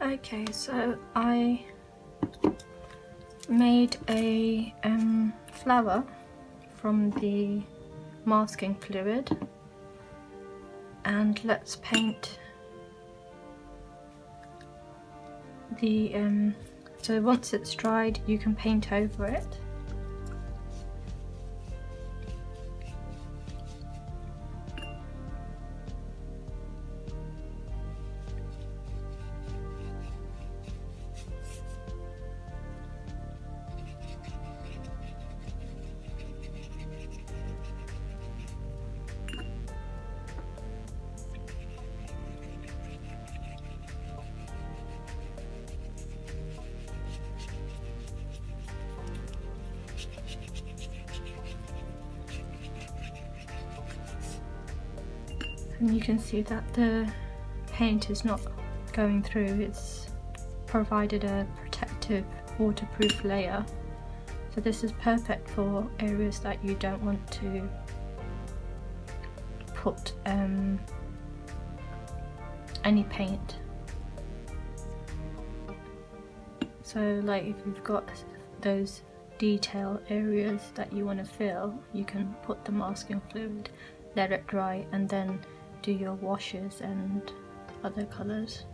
Okay, so I made a flower from the masking fluid, and let's paint the so once it's dried you can paint over it. And you can see that the paint is not going through, it's provided a protective waterproof layer. So this is perfect for areas that you don't want to put any paint. So like if you've got those detail areas that you want to fill, you can put the masking fluid, let it dry, and then do your washes and other colours.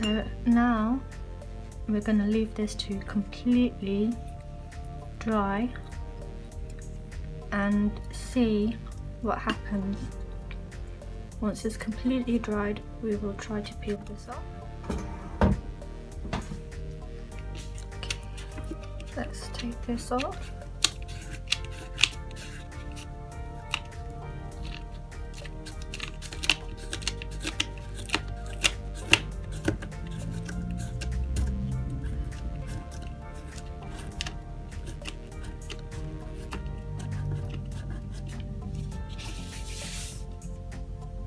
So now we're going to leave this to completely dry and see what happens. Once it's completely dried, we will try to peel this off. Okay, let's take this off.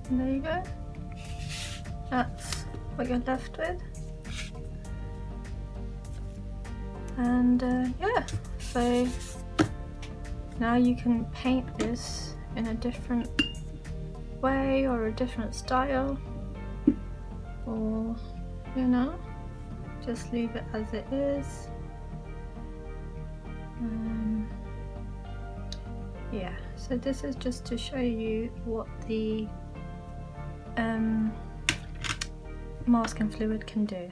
And there you go, that's what you're left with. And yeah, so now you can paint this in a different way or a different style, or you know, just leave it as it is. Yeah, so this is just to show you what the masking fluid can do.